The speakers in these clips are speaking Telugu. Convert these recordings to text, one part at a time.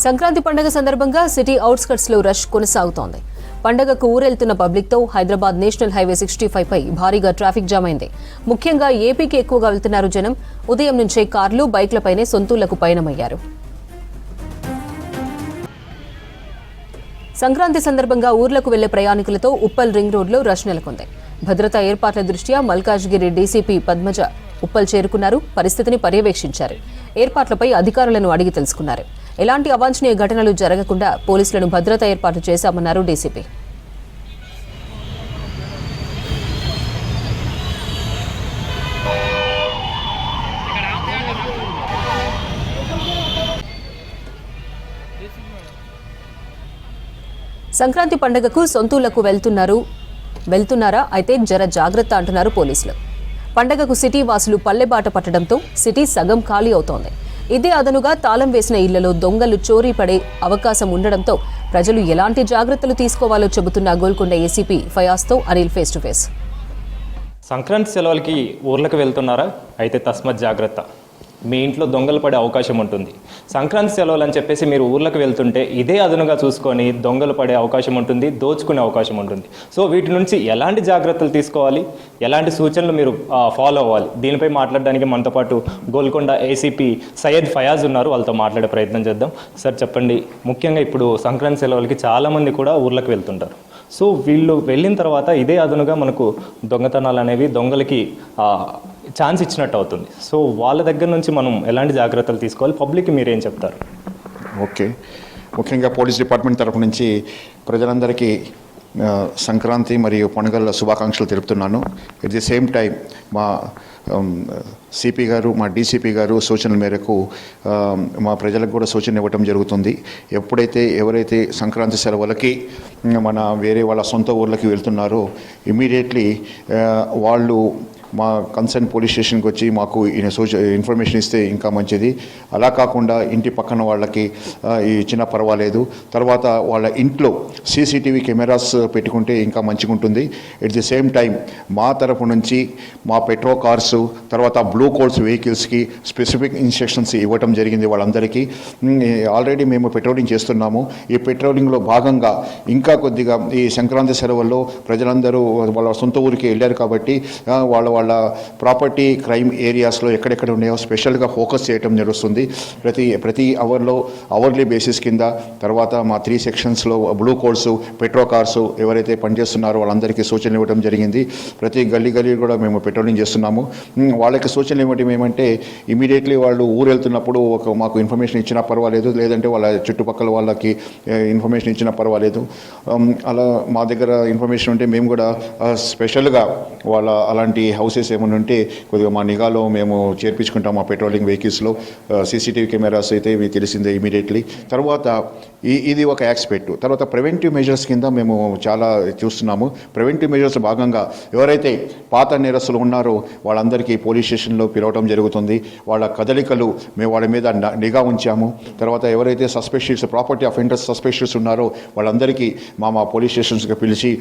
సంక్రాంతి పండుగ సందర్భంగా సిటీ అవుట్స్కట్స్ లో రష్ కొనసాగుతోంది. పండుగకు ఊరెళ్తున్న పబ్లిక్ తో హైదరాబాద్ నేషనల్ హైవే 65 పై భారీగా ట్రాఫిక్ జామ్ అయింది. ముఖ్యంగా ఏపీకి ఎక్కువగా వెళ్తున్నారు జనం. ఉదయం నుంచే కార్లు, బైక్లపైనే సొంతూళ్లకు పయనమయ్యారు. సంక్రాంతి సందర్భంగా ఊర్లకు వెళ్లే ప్రయాణికులతో ఉప్పల్ రింగ్ రోడ్లో రష్ నెలకొంది. భద్రతా ఏర్పాట్ల దృష్ట్యా మల్కాజ్గిరి డీసీపీ పద్మజ ఉప్పల్ చేరుకున్నారు. పరిస్థితిని పర్యవేక్షించారు. ఏర్పాట్లపై అధికారులను అడిగి తెలుసుకున్నారు. ఎలాంటి అవాంఛనీయ ఘటనలు జరగకుండా పోలీసులను భద్రతా ఏర్పాట్లు చేశామన్నారు డీసీపీ. సంక్రాంతి పండుగకు సొంతూళ్లకు వెళ్తున్నారా? అయితే జర జాగ్రత్త అంటున్నారు పోలీసులు. పండగకు సిటీ వాసులు పల్లెబాట పట్టడంతో సిటీ సగం ఖాళీ అవుతోంది. ఇదే అదనుగా తాళం వేసిన ఇళ్లలో దొంగలు చోరీ పడే అవకాశం ఉండడంతో ప్రజలు ఎలాంటి జాగ్రత్తలు తీసుకోవాలో చెబుతున్న గోల్కొండ ఏసీపీ ఫయాజ్తో Anil face to face. Sankranti సెలవులకి ఊర్లకు వెళ్తున్నారా? అయితే తస్మత్ జాగ్రత్త. మీ ఇంట్లో దొంగలు పడే అవకాశం ఉంటుంది. సంక్రాంతి సెలవులు అని చెప్పేసి మీరు ఊర్లకు వెళ్తుంటే ఇదే అదనుగా చూసుకొని దొంగలు పడే అవకాశం ఉంటుంది, దోచుకునే అవకాశం ఉంటుంది. సో వీటి నుంచి ఎలాంటి జాగ్రత్తలు తీసుకోవాలి, ఎలాంటి సూచనలు మీరు ఫాలో అవ్వాలి, దీనిపై మాట్లాడడానికి మనతో పాటు గోల్కొండ ఏసీపీ సయ్యద్ ఫయాజ్ ఉన్నారు. వాళ్ళతో మాట్లాడే ప్రయత్నం చేద్దాం. సార్ చెప్పండి, ముఖ్యంగా ఇప్పుడు సంక్రాంతి సెలవులకి చాలామంది కూడా ఊర్లకు వెళ్తుంటారు. సో వీళ్ళు వెళ్ళిన తర్వాత ఇదే అదనుగా మనకు దొంగతనాలు అనేవి దొంగలకి ఛాన్స్ ఇచ్చినట్టు అవుతుంది. సో వాళ్ళ దగ్గర నుంచి మనం ఎలాంటి జాగ్రత్తలు తీసుకోవాలి, పబ్లిక్కి మీరేం చెప్తారు? ఓకే, ముఖ్యంగా పోలీస్ డిపార్ట్మెంట్ తరపు నుంచి ప్రజలందరికీ సంక్రాంతి మరియు పండుగల శుభాకాంక్షలు తెలుపుతున్నాను. ఎట్ ది సేమ్ టైం మా సిపి గారు, మా డీసీపీ గారు సూచనల మేరకు మా ప్రజలకు కూడా సూచన ఇవ్వటం జరుగుతుంది. ఎవరైతే సంక్రాంతి సెలవులకి మన వేరే వాళ్ళ సొంత ఊర్లకి వెళ్తున్నారో ఇమీడియట్లీ వాళ్ళు మా కన్సర్న్ పోలీస్ స్టేషన్కి వచ్చి మాకు ఇన్ఫర్మేషన్ ఇస్తే ఇంకా మంచిది. అలా కాకుండా ఇంటి పక్కన వాళ్ళకి ఇచ్చినా పర్వాలేదు. తర్వాత వాళ్ళ ఇంట్లో సీసీటీవీ కెమెరాస్ పెట్టుకుంటే ఇంకా మంచిగా ఉంటుంది. ఎట్ ది సేమ్ టైం మా తరపు నుంచి మా పెట్రో కార్స్, తర్వాత బ్లూ కోడ్స్ వెహికల్స్కి స్పెసిఫిక్ ఇన్స్ట్రక్షన్స్ ఇవ్వటం జరిగింది వాళ్ళందరికీ. ఆల్రెడీ మేము పెట్రోలింగ్ చేస్తున్నాము. ఈ పెట్రోలింగ్లో భాగంగా ఇంకా కొద్దిగా ఈ సంక్రాంతి సెలవుల్లో ప్రజలందరూ వాళ్ళ సొంత ఊరికి వెళ్ళారు కాబట్టి వాళ్ళ ప్రాపర్టీ క్రైమ్ ఏరియాస్లో ఎక్కడెక్కడ ఉన్నాయో స్పెషల్గా ఫోకస్ చేయడం జరుగుతుంది. ప్రతి అవర్లీ బేసిస్ కింద. తర్వాత మా 3 సెక్షన్స్లో బ్లూ కోడ్స్, పెట్రో కార్స్ ఎవరైతే పనిచేస్తున్నారో వాళ్ళందరికీ సూచనలు ఇవ్వడం జరిగింది. ప్రతి గల్లీ కూడా మేము పెట్రోలింగ్ చేస్తున్నాము. వాళ్ళకి సూచనలు ఇవ్వడం ఏమంటే ఇమీడియట్లీ వాళ్ళు ఊరు వెళ్తున్నప్పుడు మాకు ఇన్ఫర్మేషన్ ఇచ్చినా పర్వాలేదు, లేదంటే వాళ్ళ చుట్టుపక్కల వాళ్ళకి ఇన్ఫర్మేషన్ ఇచ్చినా పర్వాలేదు. అలా మా దగ్గర ఇన్ఫర్మేషన్ ఉంటే మేము కూడా స్పెషల్గా వాళ్ళ అలాంటి హౌసెస్ ఏమైనా ఉంటే కొద్దిగా మా నిఘాలో మేము చేర్పించుకుంటాం. మా పెట్రోలింగ్ వెహికల్స్లో సీసీటీవీ కెమెరాస్ అయితే మీకు తెలిసిందే ఇమీడియట్లీ. తర్వాత ఇది ఒక యాస్పెక్ట్. తర్వాత ప్రివెంటివ్ మెజర్స్ కింద మేము చాలా చూస్తున్నాము. ప్రివెంటివ్ మెజర్స్ భాగంగా ఎవరైతే పాత నేరస్తులు ఉన్నారో వాళ్ళందరికీ పోలీస్ స్టేషన్లో పిలవడం జరుగుతుంది. వాళ్ళ కదలికలు మేము వాళ్ళ మీద నిఘా ఉంచాము. తర్వాత ఎవరైతే ప్రాపర్టీ అఫెండర్స్ సస్పెషన్స్ ఉన్నారో వాళ్ళందరికీ మా పోలీస్ స్టేషన్స్కి పిలిచి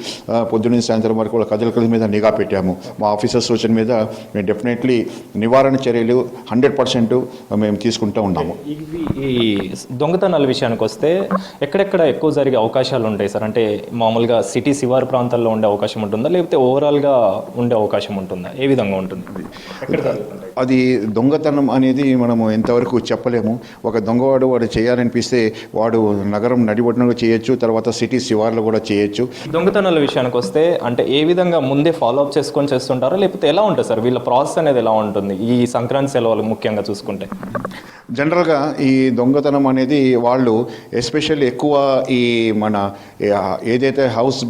పొద్దున్న సాయంత్రం వరకు వాళ్ళ కదలికల మీద నిఘా పెట్టాము. మా ఆఫీసర్ సూచన మీద మేము డెఫినెట్లీ నివారణ చర్యలు 100% మేము తీసుకుంటూ ఉన్నాము. ఈ దొంగతనాల విషయానికి వస్తే ఎక్కడెక్కడ ఎక్కువ జరిగే అవకాశాలు ఉంటాయి సార్? అంటే మామూలుగా సిటీ శివారు ప్రాంతాల్లో ఉండే అవకాశం ఉంటుందా, లేకపోతే ఓవరాల్గా ఉండే అవకాశం ఉంటుందా? ఏ విధంగా ఉంటుంది అది? దొంగతనం అనేది మనము ఎంతవరకు చెప్పలేము. ఒక దొంగవాడు వాడు చేయాలనిపిస్తే వాడు నగరం నడిబొట్టున చేయొచ్చు, తర్వాత సిటీ శివార్లో కూడా చేయొచ్చు. దొంగతనాల విషయానికి వస్తే అంటే ఏ విధంగా ముందే ఫాలోఅప్ చేసుకొని చేస్తుంటారా, లేకపోతే ఎలా ఉంటుంది సార్? వీళ్ళ ప్రాసెస్ అనేది ఎలా ఉంటుంది ఈ సంక్రాంతి సెలవులు ముఖ్యంగా చూసుకుంటే? జనరల్గా ఈ దొంగతనం అనేది వాళ్ళు ఎస్పెషల్లీ ఎక్కువ ఈ మన ఏదైతే హౌస్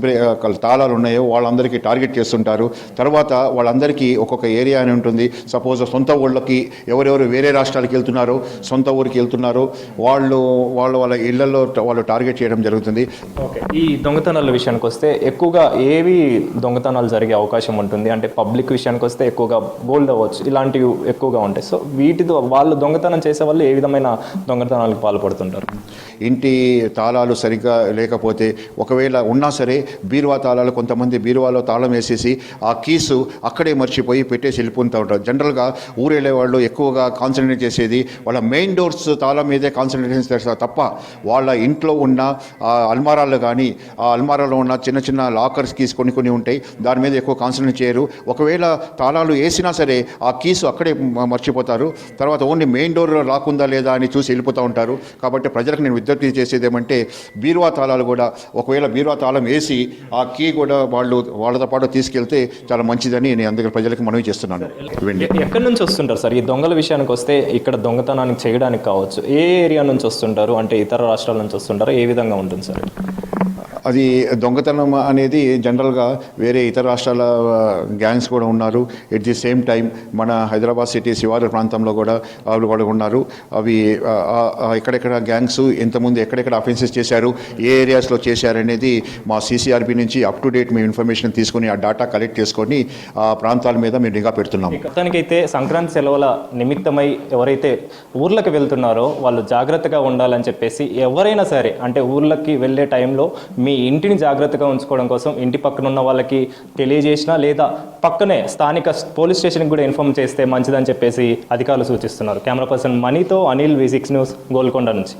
తాళాలు ఉన్నాయో వాళ్ళందరికీ టార్గెట్ చేస్తుంటారు. తర్వాత వాళ్ళందరికీ ఒక్కొక్క ఏరియా అని ఉంటుంది. సపోజ్ సొంత ఊళ్ళకి ఎవరెవరు వేరే రాష్ట్రాలకు వెళ్తున్నారో, సొంత ఊరికి వెళ్తున్నారో వాళ్ళ ఇళ్లలో వాళ్ళు టార్గెట్ చేయడం జరుగుతుంది. ఓకే, ఈ దొంగతనాల విషయానికి వస్తే ఎక్కువగా ఏవి దొంగతనాలు జరిగే అవకాశం ఉంటుంది? అంటే పబ్లిక్ విషయానికి వస్తే ఎక్కువగా గోల్డ్ అవ్వచ్చు, ఇలాంటివి ఎక్కువగా ఉంటాయి. సో వీటితో వాళ్ళు దొంగతనం చేసే చేసే వాళ్ళు ఏ విధమైన దొంగతనాలకు పాల్పడుతుంటారు? ఇంటి తాళాలు సరిగ్గా లేకపోతే, ఒకవేళ ఉన్నా సరే బీరువా తాళాలు, కొంతమంది బీరువాలో తాళం వేసేసి ఆ కీసు అక్కడే మర్చిపోయి పెట్టేసి వెళ్ళిపోతూ ఉంటారు. జనరల్గా ఊరేళ్ళే వాళ్ళు ఎక్కువగా కాన్సన్ట్రేట్ చేసేది వాళ్ళ మెయిన్ డోర్స్ తాళం మీదే కాన్సన్ట్రేషన్ చేస్తారు తప్ప వాళ్ళ ఇంట్లో ఉన్న అల్మారాలు కానీ, ఆ అల్మారాలో ఉన్న చిన్న చిన్న లాకర్స్ కీస్ కొన్ని ఉంటాయి, దాని మీద ఎక్కువ కాన్సన్ట్రేట్ చేయరు. ఒకవేళ తాళాలు వేసినా సరే ఆ కీసు అక్కడే మర్చిపోతారు. తర్వాత ఓన్లీ మెయిన్ డోర్ లాక్ ఉందా లేదా అని చూసి వెళ్ళిపోతూ ఉంటారు. కాబట్టి ప్రజలకు నేను విజ్ఞప్తి చేసేది ఏమంటే, బీరువా తాళాలు కూడా ఒకవేళ బీరువా తాళం వేసి ఆ కీ కూడా వాళ్ళతో పాటు తీసుకెళ్తే చాలా మంచిదని నేను అందుకే ప్రజలకు మనవి చేస్తున్నాను. ఎక్కడి నుంచి వస్తుంటారు సార్? ఈ దొంగల విషయానికి వస్తే ఇక్కడ దొంగతనానికి చేయడానికి కావచ్చు, ఏ ఏరియా నుంచి వస్తుంటారు? అంటే ఇతర రాష్ట్రాల నుంచి వస్తుంటారు? ఏ విధంగా ఉంటుంది సార్? అది దొంగతనం అనేది జనరల్గా వేరే ఇతర రాష్ట్రాల గ్యాంగ్స్ కూడా ఉన్నారు. ఎట్ ది సేమ్ టైం మన హైదరాబాద్ సిటీ శివారు ప్రాంతంలో కూడా వాళ్ళు కూడా ఉన్నారు. అవి ఎక్కడెక్కడ గ్యాంగ్స్ ఎంతమంది ఎక్కడెక్కడ అఫెన్సెస్ చేశారు, ఏ ఏరియాస్లో చేశారనేది మా CCRB నుంచి అప్ టు డేట్ మేము ఇన్ఫర్మేషన్ తీసుకొని ఆ డేటా కలెక్ట్ చేసుకొని ఆ ప్రాంతాల మీద మేము నిఘా పెడుతున్నాము. మొత్తానికైతే సంక్రాంతి సెలవుల నిమిత్తమై ఎవరైతే ఊర్లకు వెళ్తున్నారో వాళ్ళు జాగ్రత్తగా ఉండాలని చెప్పేసి, ఎవరైనా సరే అంటే ఊర్లకి వెళ్ళే టైంలో మీ ఇంటిని జాగ్రత్తగా ఉంచుకోవడం కోసం ఇంటి పక్కన ఉన్న వాళ్ళకి తెలియజేసినా లేదా పక్కనే స్థానిక పోలీస్ స్టేషన్కి కూడా ఇన్ఫార్మ్ చేస్తే మంచిదని చెప్పేసి అధికారులు సూచిస్తున్నారు. కెమెరా పర్సన్ మనీతో అనిల్, V6 న్యూస్, గోల్కొండ నుంచి.